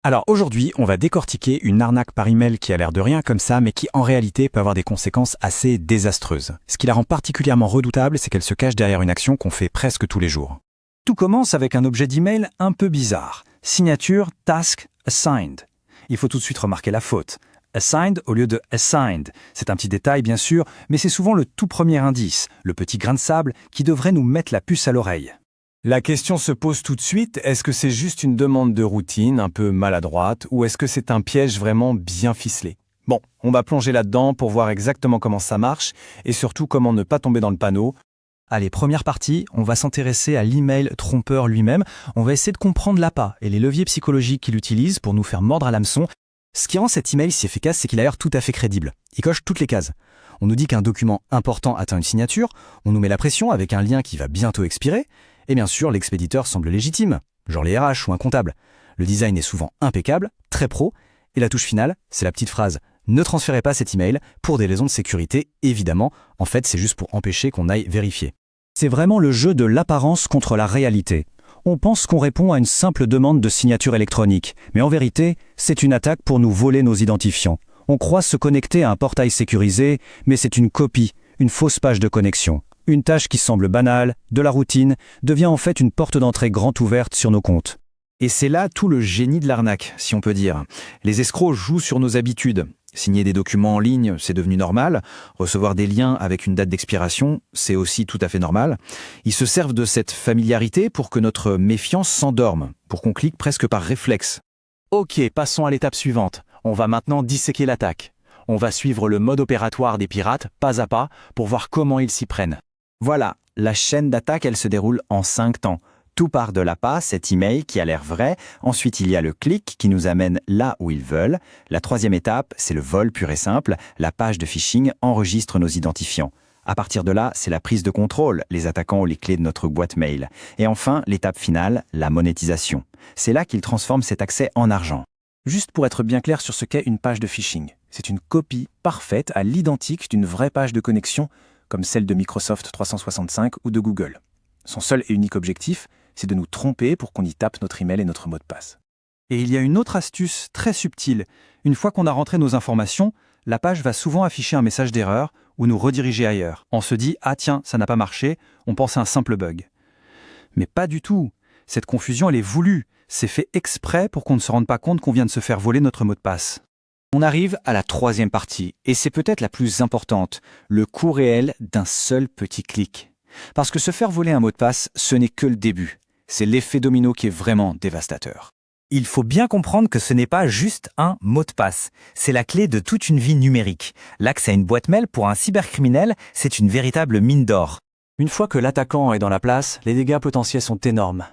Alors aujourd'hui, on va décortiquer une arnaque par email qui a l'air de rien comme ça, mais qui en réalité peut avoir des conséquences assez désastreuses. Ce qui la rend particulièrement redoutable, c'est qu'elle se cache derrière une action qu'on fait presque tous les jours. Tout commence avec un objet d'email un peu bizarre. Signature Task Assigned. Il faut tout de suite remarquer la faute. Assigned au lieu de assigned. C'est un petit détail bien sûr, mais c'est souvent le tout premier indice, le petit grain de sable qui devrait nous mettre la puce à l'oreille. La question se pose tout de suite, est-ce que c'est juste une demande de routine un peu maladroite ou est-ce que c'est un piège vraiment bien ficelé? Bon, on va plonger là-dedans pour voir exactement comment ça marche et surtout comment ne pas tomber dans le panneau. Allez, première partie, on va s'intéresser à l'email trompeur lui-même. On va essayer de comprendre l'appât et les leviers psychologiques qu'il utilise pour nous faire mordre à l'hameçon. Ce qui rend cet email si efficace, c'est qu'il a l'air tout à fait crédible. Il coche toutes les cases. On nous dit qu'un document important atteint une signature, on nous met la pression avec un lien qui va bientôt expirer, et bien sûr, l'expéditeur semble légitime, genre les RH ou un comptable. Le design est souvent impeccable, très pro, et la touche finale, c'est la petite phrase « Ne transférez pas cet email pour des raisons de sécurité, évidemment. En fait, c'est juste pour empêcher qu'on aille vérifier. » C'est vraiment le jeu de l'apparence contre la réalité. On pense qu'on répond à une simple demande de signature électronique, mais en vérité, c'est une attaque pour nous voler nos identifiants. On croit se connecter à un portail sécurisé, mais c'est une copie, une fausse page de connexion. Une tâche qui semble banale, de la routine, devient en fait une porte d'entrée grande ouverte sur nos comptes. Et c'est là tout le génie de l'arnaque, si on peut dire. Les escrocs jouent sur nos habitudes. Signer des documents en ligne, c'est devenu normal. Recevoir des liens avec une date d'expiration, c'est aussi tout à fait normal. Ils se servent de cette familiarité pour que notre méfiance s'endorme, pour qu'on clique presque par réflexe. Ok, passons à l'étape suivante. On va maintenant disséquer l'attaque. On va suivre le mode opératoire des pirates, pas à pas, pour voir comment ils s'y prennent. Voilà, la chaîne d'attaque, elle se déroule en 5 temps. Tout part de l'appât, cet email qui a l'air vrai. Ensuite, il y a le clic qui nous amène là où ils veulent. La troisième étape, c'est le vol pur et simple. La page de phishing enregistre nos identifiants. À partir de là, c'est la prise de contrôle. Les attaquants ont les clés de notre boîte mail. Et enfin, l'étape finale, la monétisation. C'est là qu'ils transforment cet accès en argent. Juste pour être bien clair sur ce qu'est une page de phishing. C'est une copie parfaite à l'identique d'une vraie page de connexion, comme celle de Microsoft 365 ou de Google. Son seul et unique objectif, c'est de nous tromper pour qu'on y tape notre email et notre mot de passe. Et il y a une autre astuce très subtile. Une fois qu'on a rentré nos informations, la page va souvent afficher un message d'erreur ou nous rediriger ailleurs. On se dit « Ah tiens, ça n'a pas marché », on pense à un simple bug. Mais pas du tout. Cette confusion, elle est voulue. C'est fait exprès pour qu'on ne se rende pas compte qu'on vient de se faire voler notre mot de passe. On arrive à la troisième partie, et c'est peut-être la plus importante, le coût réel d'un seul petit clic. Parce que se faire voler un mot de passe, ce n'est que le début. C'est l'effet domino qui est vraiment dévastateur. Il faut bien comprendre que ce n'est pas juste un mot de passe. C'est la clé de toute une vie numérique. L'accès à une boîte mail pour un cybercriminel, c'est une véritable mine d'or. Une fois que l'attaquant est dans la place, les dégâts potentiels sont énormes.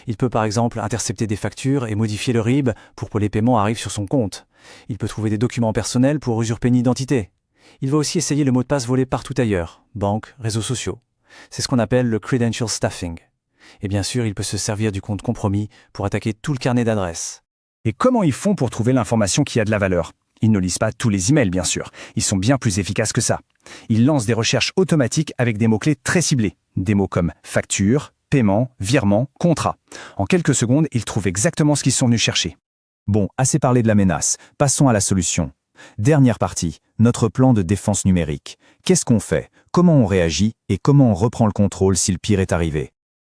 Il peut par exemple intercepter des factures et modifier le RIB pour que les paiements arrivent sur son compte. Il peut trouver des documents personnels pour usurper une identité. Il va aussi essayer le mot de passe volé partout ailleurs, banques, réseaux sociaux. C'est ce qu'on appelle le credential stuffing. Et bien sûr, il peut se servir du compte compromis pour attaquer tout le carnet d'adresses. Et comment ils font pour trouver l'information qui a de la valeur? Ils ne lisent pas tous les emails, bien sûr. Ils sont bien plus efficaces que ça. Ils lancent des recherches automatiques avec des mots-clés très ciblés. Des mots comme facture, paiement, virement, contrat. En quelques secondes, ils trouvent exactement ce qu'ils sont venus chercher. Bon, assez parlé de la menace. Passons à la solution. Dernière partie, notre plan de défense numérique. Qu'est-ce qu'on fait? Comment on réagit? Et comment on reprend le contrôle si le pire est arrivé?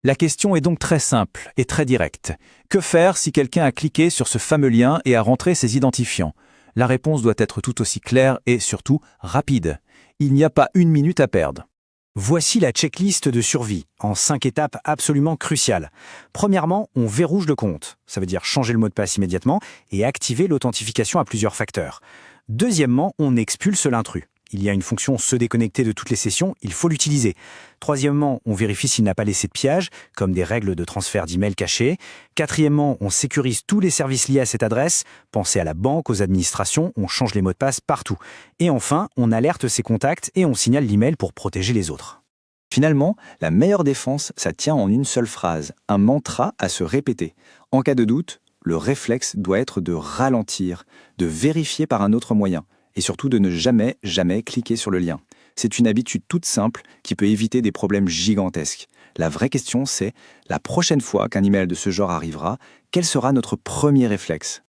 La question est donc très simple et très directe. Que faire si quelqu'un a cliqué sur ce fameux lien et a rentré ses identifiants? La réponse doit être tout aussi claire et surtout rapide. Il n'y a pas une minute à perdre. Voici la checklist de survie, en 5 étapes absolument cruciales. Premièrement, on verrouille le compte. Ça veut dire changer le mot de passe immédiatement et activer l'authentification à plusieurs facteurs. Deuxièmement, on expulse l'intrus. Il y a une fonction se déconnecter de toutes les sessions, il faut l'utiliser. Troisièmement, on vérifie s'il n'a pas laissé de piège, comme des règles de transfert d'email cachés. Quatrièmement, on sécurise tous les services liés à cette adresse. Pensez à la banque, aux administrations, on change les mots de passe partout. Et enfin, on alerte ses contacts et on signale l'email pour protéger les autres. Finalement, la meilleure défense, ça tient en une seule phrase, un mantra à se répéter. En cas de doute, le réflexe doit être de ralentir, de vérifier par un autre moyen. Et surtout de ne jamais cliquer sur le lien. C'est une habitude toute simple qui peut éviter des problèmes gigantesques. La vraie question, c'est, la prochaine fois qu'un email de ce genre arrivera, quel sera notre premier réflexe?